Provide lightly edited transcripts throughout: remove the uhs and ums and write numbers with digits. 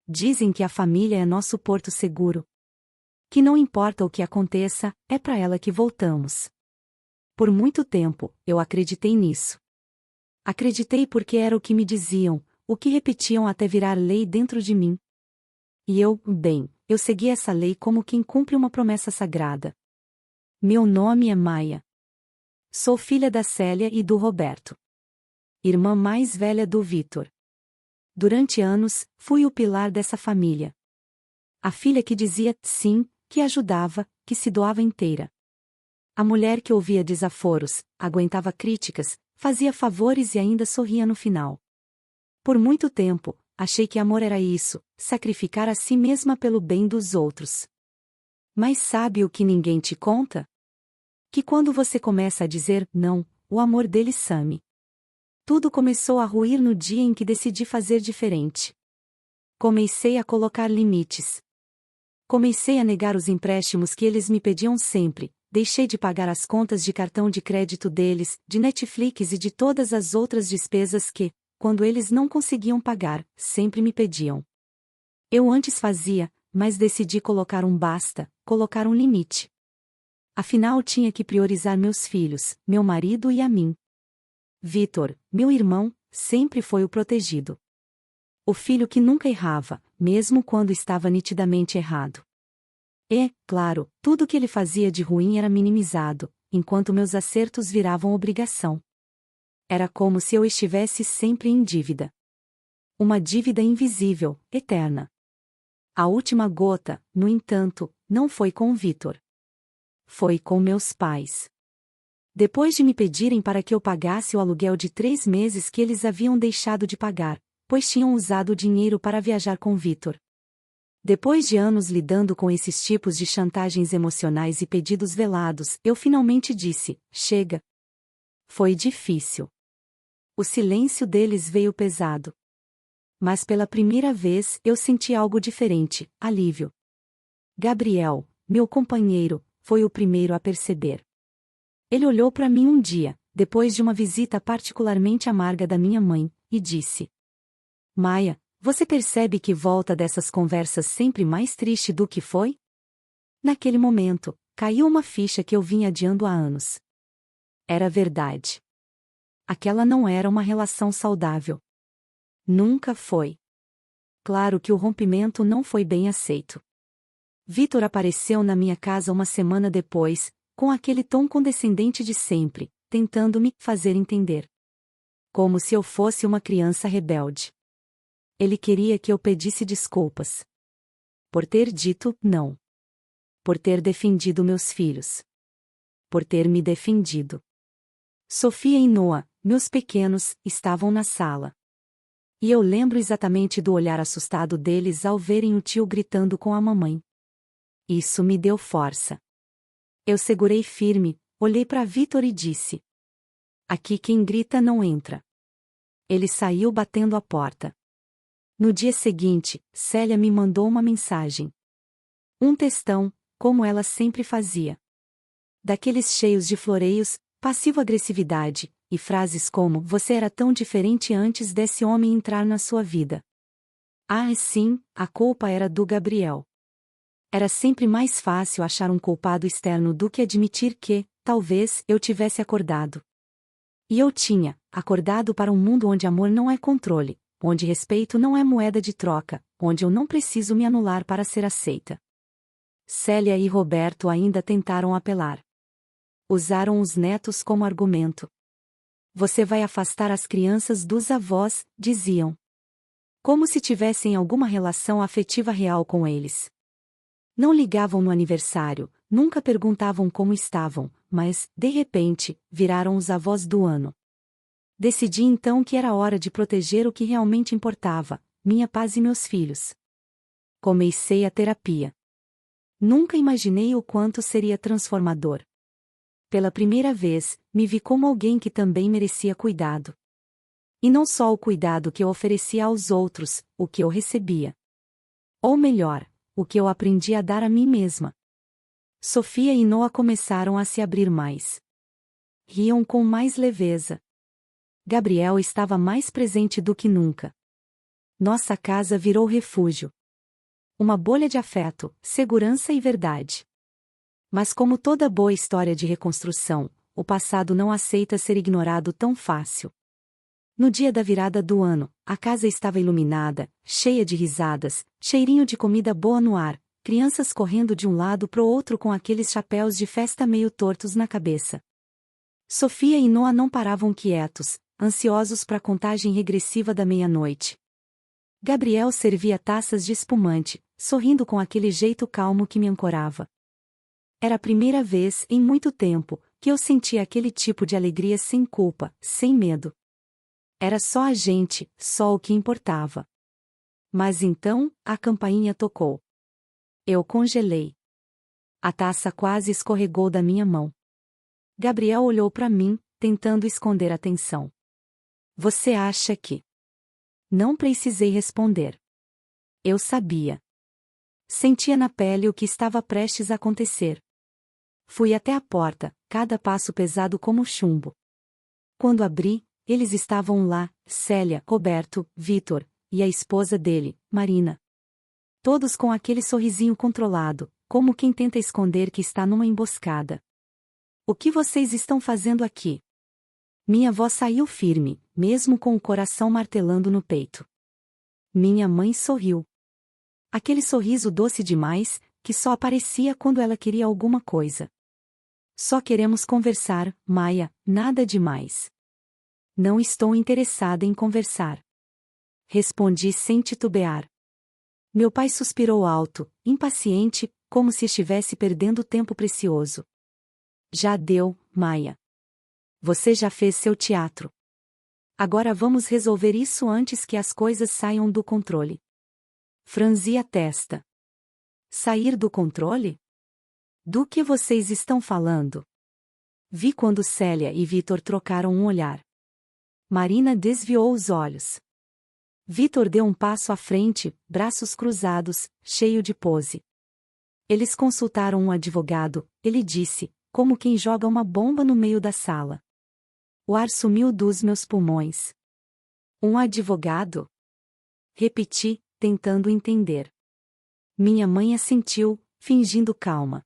Dizem que a família é nosso porto seguro. Que não importa o que aconteça, é para ela que voltamos. Por muito tempo, eu acreditei nisso. Acreditei porque era o que me diziam, o que repetiam até virar lei dentro de mim. E eu segui essa lei como quem cumpre uma promessa sagrada. Meu nome é Maia. Sou filha da Célia e do Roberto. Irmã mais velha do Vitor. Durante anos, fui o pilar dessa família. A filha que dizia sim, que ajudava, que se doava inteira. A mulher que ouvia desaforos, aguentava críticas, fazia favores e ainda sorria no final. Por muito tempo, achei que amor era isso, sacrificar a si mesma pelo bem dos outros. Mas sabe o que ninguém te conta? Que quando você começa a dizer não, o amor dele some. Tudo começou a ruir no dia em que decidi fazer diferente. Comecei a colocar limites. Comecei a negar os empréstimos que eles me pediam sempre, deixei de pagar as contas de cartão de crédito deles, de Netflix e de todas as outras despesas que, quando eles não conseguiam pagar, sempre me pediam. Eu antes fazia, mas decidi colocar um basta, colocar um limite. Afinal tinha que priorizar meus filhos, meu marido e a mim. Vitor, meu irmão, sempre foi o protegido. O filho que nunca errava, mesmo quando estava nitidamente errado. E, claro, tudo que ele fazia de ruim era minimizado, enquanto meus acertos viravam obrigação. Era como se eu estivesse sempre em dívida. Uma dívida invisível, eterna. A última gota, no entanto, não foi com o Vitor. Foi com meus pais. Depois de me pedirem para que eu pagasse o aluguel de 3 meses que eles haviam deixado de pagar, pois tinham usado o dinheiro para viajar com Vitor. Depois de anos lidando com esses tipos de chantagens emocionais e pedidos velados, eu finalmente disse: chega. Foi difícil. O silêncio deles veio pesado. Mas pela primeira vez eu senti algo diferente, alívio. Gabriel, meu companheiro, foi o primeiro a perceber. Ele olhou para mim um dia, depois de uma visita particularmente amarga da minha mãe, e disse: Maia, você percebe que volta dessas conversas sempre mais triste do que foi? Naquele momento, caiu uma ficha que eu vinha adiando há anos. Era verdade. Aquela não era uma relação saudável. Nunca foi. Claro que o rompimento não foi bem aceito. Vitor apareceu na minha casa uma semana depois, com aquele tom condescendente de sempre, tentando me fazer entender. Como se eu fosse uma criança rebelde. Ele queria que eu pedisse desculpas. Por ter dito não. Por ter defendido meus filhos. Por ter me defendido. Sofia e Noah, meus pequenos, estavam na sala. E eu lembro exatamente do olhar assustado deles ao verem o tio gritando com a mamãe. Isso me deu força. Eu segurei firme, olhei para Vitor e disse: aqui quem grita não entra. Ele saiu batendo a porta. No dia seguinte, Célia me mandou uma mensagem. Um textão, como ela sempre fazia. Daqueles cheios de floreios, passivo-agressividade, e frases como: você era tão diferente antes desse homem entrar na sua vida. Ah, sim, a culpa era do Gabriel. Era sempre mais fácil achar um culpado externo do que admitir que, talvez, eu tivesse acordado. E eu tinha acordado para um mundo onde amor não é controle, onde respeito não é moeda de troca, onde eu não preciso me anular para ser aceita. Célia e Roberto ainda tentaram apelar. Usaram os netos como argumento. Você vai afastar as crianças dos avós, diziam. Como se tivessem alguma relação afetiva real com eles. Não ligavam no aniversário, nunca perguntavam como estavam, mas, de repente, viraram os avós do ano. Decidi então que era hora de proteger o que realmente importava, minha paz e meus filhos. Comecei a terapia. Nunca imaginei o quanto seria transformador. Pela primeira vez, me vi como alguém que também merecia cuidado. E não só o cuidado que eu oferecia aos outros, o que eu recebia. Ou melhor, o que eu aprendi a dar a mim mesma. Sofia e Noah começaram a se abrir mais. Riam com mais leveza. Gabriel estava mais presente do que nunca. Nossa casa virou refúgio. Uma bolha de afeto, segurança e verdade. Mas como toda boa história de reconstrução, o passado não aceita ser ignorado tão fácil. No dia da virada do ano, a casa estava iluminada, cheia de risadas, cheirinho de comida boa no ar, crianças correndo de um lado pro outro com aqueles chapéus de festa meio tortos na cabeça. Sofia e Noah não paravam quietos, ansiosos para a contagem regressiva da meia-noite. Gabriel servia taças de espumante, sorrindo com aquele jeito calmo que me ancorava. Era a primeira vez, em muito tempo, que eu sentia aquele tipo de alegria sem culpa, sem medo. Era só a gente, só o que importava. Mas então, a campainha tocou. Eu congelei. A taça quase escorregou da minha mão. Gabriel olhou para mim, tentando esconder a tensão. Você acha que... Não precisei responder. Eu sabia. Sentia na pele o que estava prestes a acontecer. Fui até a porta, cada passo pesado como chumbo. Quando abri, eles estavam lá, Célia, Roberto, Vitor, e a esposa dele, Marina. Todos com aquele sorrisinho controlado, como quem tenta esconder que está numa emboscada. O que vocês estão fazendo aqui? Minha voz saiu firme, mesmo com o coração martelando no peito. Minha mãe sorriu. Aquele sorriso doce demais, que só aparecia quando ela queria alguma coisa. Só queremos conversar, Maia, nada demais. Não estou interessada em conversar. Respondi sem titubear. Meu pai suspirou alto, impaciente, como se estivesse perdendo tempo precioso. Já deu, Maia. Você já fez seu teatro. Agora vamos resolver isso antes que as coisas saiam do controle. Franzi a testa. Sair do controle? Do que vocês estão falando? Vi quando Célia e Vitor trocaram um olhar. Marina desviou os olhos. Vitor deu um passo à frente, braços cruzados, cheio de pose. Eles consultaram um advogado, ele disse, como quem joga uma bomba no meio da sala. O ar sumiu dos meus pulmões. Um advogado? Repeti, tentando entender. Minha mãe assentiu, fingindo calma.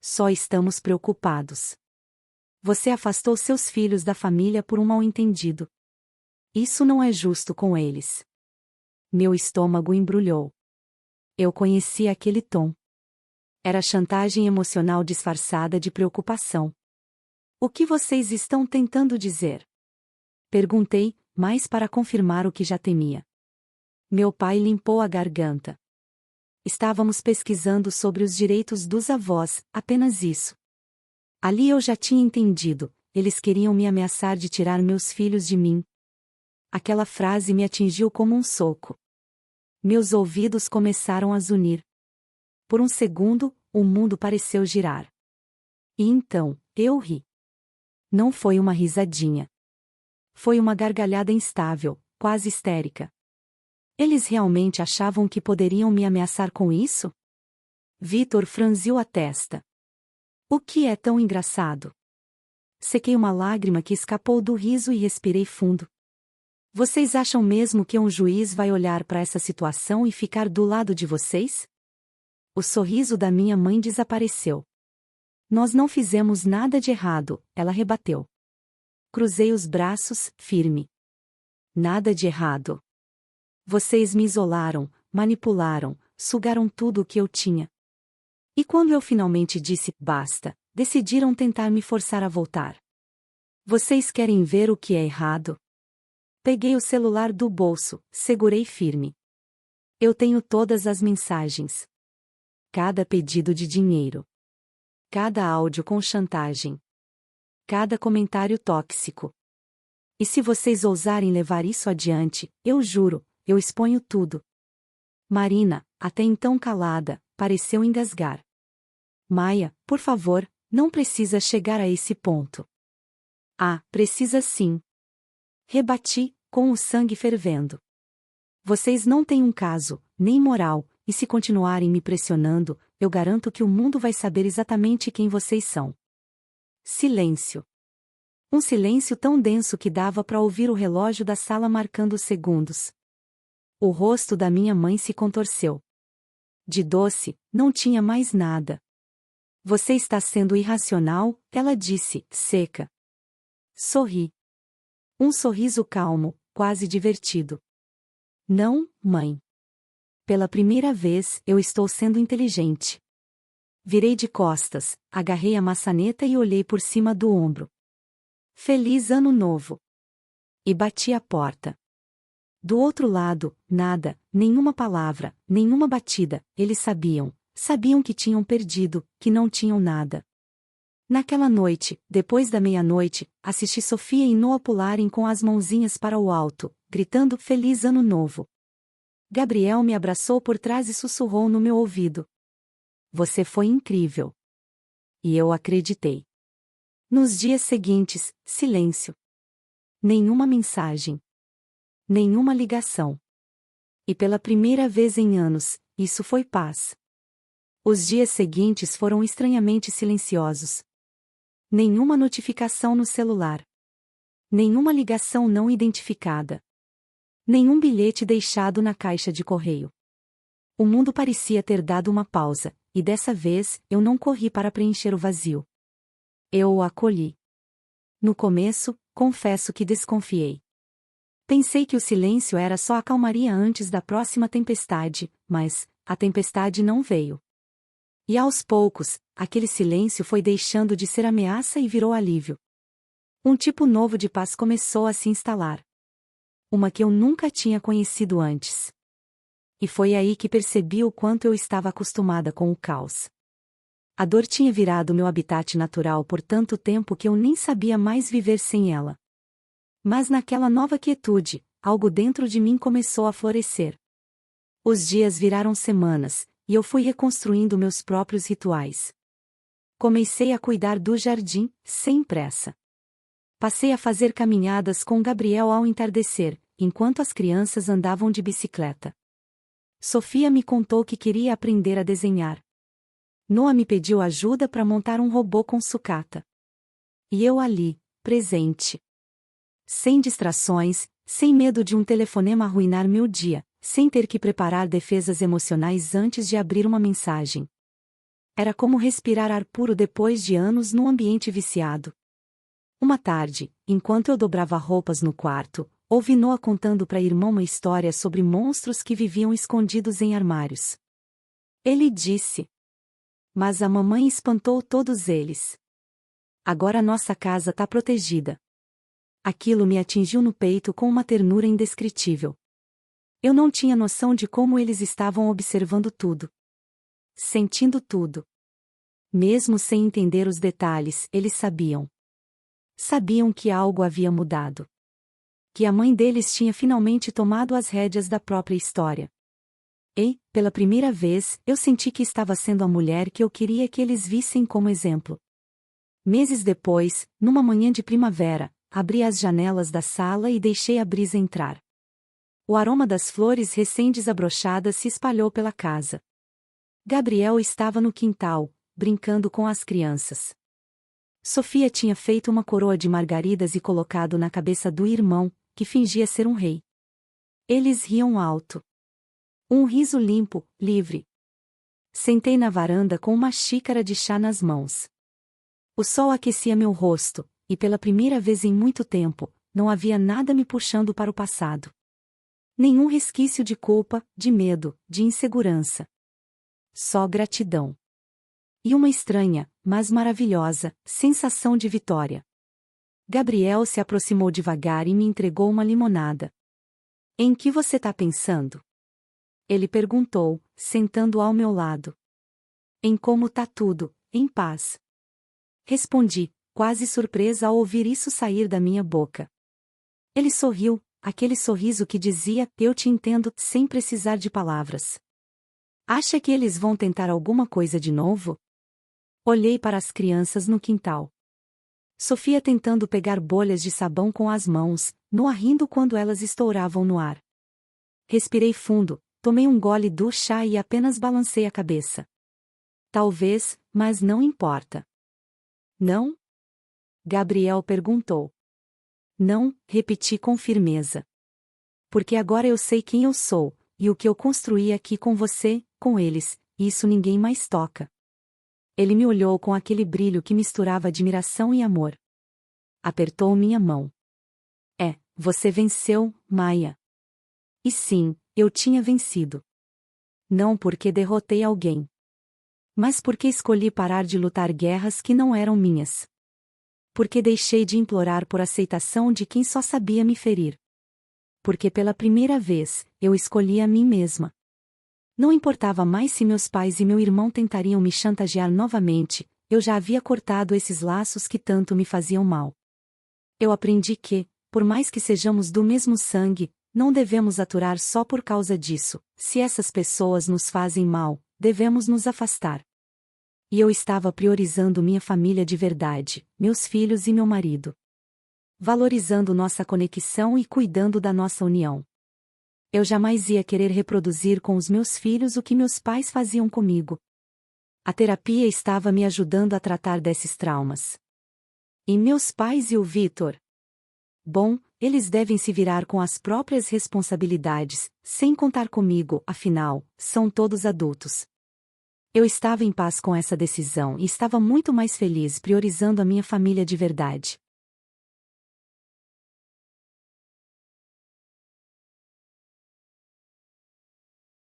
Só estamos preocupados. Você afastou seus filhos da família por um mal-entendido. Isso não é justo com eles. Meu estômago embrulhou. Eu conhecia aquele tom. Era chantagem emocional disfarçada de preocupação. O que vocês estão tentando dizer? Perguntei, mais para confirmar o que já temia. Meu pai limpou a garganta. Estávamos pesquisando sobre os direitos dos avós, apenas isso. Ali eu já tinha entendido, eles queriam me ameaçar de tirar meus filhos de mim. Aquela frase me atingiu como um soco. Meus ouvidos começaram a zunir. Por um segundo, o mundo pareceu girar. E então, eu ri. Não foi uma risadinha. Foi uma gargalhada instável, quase histérica. Eles realmente achavam que poderiam me ameaçar com isso? Vitor franziu a testa. O que é tão engraçado? Sequei uma lágrima que escapou do riso e respirei fundo. Vocês acham mesmo que um juiz vai olhar para essa situação e ficar do lado de vocês? O sorriso da minha mãe desapareceu. Nós não fizemos nada de errado, ela rebateu. Cruzei os braços, firme. Nada de errado. Vocês me isolaram, manipularam, sugaram tudo o que eu tinha. E quando eu finalmente disse, basta, decidiram tentar me forçar a voltar. Vocês querem ver o que é errado? Peguei o celular do bolso, segurei firme. Eu tenho todas as mensagens. Cada pedido de dinheiro. Cada áudio com chantagem. Cada comentário tóxico. E se vocês ousarem levar isso adiante, eu juro, eu exponho tudo. Marina, até então calada, pareceu engasgar. Maia, por favor, não precisa chegar a esse ponto. Ah, precisa sim. Rebati, com o sangue fervendo. Vocês não têm um caso, nem moral, e se continuarem me pressionando, eu garanto que o mundo vai saber exatamente quem vocês são. Silêncio. Um silêncio tão denso que dava para ouvir o relógio da sala marcando os segundos. O rosto da minha mãe se contorceu. De doce, não tinha mais nada. Você está sendo irracional, ela disse, seca. Sorri. Um sorriso calmo, quase divertido. Não, mãe. Pela primeira vez, eu estou sendo inteligente. Virei de costas, agarrei a maçaneta e olhei por cima do ombro. Feliz Ano Novo! E bati a porta. Do outro lado, nada, nenhuma palavra, nenhuma batida, eles sabiam que tinham perdido, que não tinham nada. Naquela noite, depois da meia-noite, assisti Sofia e Noah pularem com as mãozinhas para o alto, gritando Feliz Ano Novo. Gabriel me abraçou por trás e sussurrou no meu ouvido. Você foi incrível. E eu acreditei. Nos dias seguintes, silêncio. Nenhuma mensagem. Nenhuma ligação. E pela primeira vez em anos, isso foi paz. Os dias seguintes foram estranhamente silenciosos. Nenhuma notificação no celular. Nenhuma ligação não identificada. Nenhum bilhete deixado na caixa de correio. O mundo parecia ter dado uma pausa, e dessa vez, eu não corri para preencher o vazio. Eu o acolhi. No começo, confesso que desconfiei. Pensei que o silêncio era só a calmaria antes da próxima tempestade, mas a tempestade não veio. E aos poucos, aquele silêncio foi deixando de ser ameaça e virou alívio. Um tipo novo de paz começou a se instalar. Uma que eu nunca tinha conhecido antes. E foi aí que percebi o quanto eu estava acostumada com o caos. A dor tinha virado meu habitat natural por tanto tempo que eu nem sabia mais viver sem ela. Mas naquela nova quietude, algo dentro de mim começou a florescer. Os dias viraram semanas, e eu fui reconstruindo meus próprios rituais. Comecei a cuidar do jardim, sem pressa. Passei a fazer caminhadas com Gabriel ao entardecer, enquanto as crianças andavam de bicicleta. Sofia me contou que queria aprender a desenhar. Noah me pediu ajuda para montar um robô com sucata. E eu ali, presente. Sem distrações, sem medo de um telefonema arruinar meu dia, sem ter que preparar defesas emocionais antes de abrir uma mensagem. Era como respirar ar puro depois de anos num ambiente viciado. Uma tarde, enquanto eu dobrava roupas no quarto, ouvi Noah contando para a irmã uma história sobre monstros que viviam escondidos em armários. Ele disse. Mas a mamãe espantou todos eles. Agora nossa casa tá protegida. Aquilo me atingiu no peito com uma ternura indescritível. Eu não tinha noção de como eles estavam observando tudo. Sentindo tudo. Mesmo sem entender os detalhes, eles sabiam. Sabiam que algo havia mudado. Que a mãe deles tinha finalmente tomado as rédeas da própria história. E, pela primeira vez, eu senti que estava sendo a mulher que eu queria que eles vissem como exemplo. Meses depois, numa manhã de primavera, abri as janelas da sala e deixei a brisa entrar. O aroma das flores recém-desabrochadas se espalhou pela casa. Gabriel estava no quintal, brincando com as crianças. Sofia tinha feito uma coroa de margaridas e colocado na cabeça do irmão, que fingia ser um rei. Eles riam alto. Um riso limpo, livre. Sentei na varanda com uma xícara de chá nas mãos. O sol aquecia meu rosto, e pela primeira vez em muito tempo, não havia nada me puxando para o passado. Nenhum resquício de culpa, de medo, de insegurança. Só gratidão. E uma estranha, mas maravilhosa, sensação de vitória. Gabriel se aproximou devagar e me entregou uma limonada. Em que você tá pensando? Ele perguntou, sentando ao meu lado. Em como tá tudo, em paz. Respondi, quase surpresa ao ouvir isso sair da minha boca. Ele sorriu, aquele sorriso que dizia, eu te entendo, sem precisar de palavras. Acha que eles vão tentar alguma coisa de novo? Olhei para as crianças no quintal. Sofia tentando pegar bolhas de sabão com as mãos, Noah rindo quando elas estouravam no ar. Respirei fundo, tomei um gole do chá e apenas balancei a cabeça. Talvez, mas não importa. Não? Gabriel perguntou. Não, repeti com firmeza. Porque agora eu sei quem eu sou, e o que eu construí aqui com você, com eles, e isso ninguém mais toca. Ele me olhou com aquele brilho que misturava admiração e amor. Apertou minha mão. Você venceu, Maia. E sim, eu tinha vencido. Não porque derrotei alguém. Mas porque escolhi parar de lutar guerras que não eram minhas. Porque deixei de implorar por aceitação de quem só sabia me ferir. Porque pela primeira vez, eu escolhi a mim mesma. Não importava mais se meus pais e meu irmão tentariam me chantagear novamente, eu já havia cortado esses laços que tanto me faziam mal. Eu aprendi que, por mais que sejamos do mesmo sangue, não devemos aturar só por causa disso. Se essas pessoas nos fazem mal, devemos nos afastar. E eu estava priorizando minha família de verdade, meus filhos e meu marido. Valorizando nossa conexão e cuidando da nossa união. Eu jamais ia querer reproduzir com os meus filhos o que meus pais faziam comigo. A terapia estava me ajudando a tratar desses traumas. E meus pais e o Vitor? Bom, eles devem se virar com as próprias responsabilidades, sem contar comigo, afinal, são todos adultos. Eu estava em paz com essa decisão e estava muito mais feliz priorizando a minha família de verdade.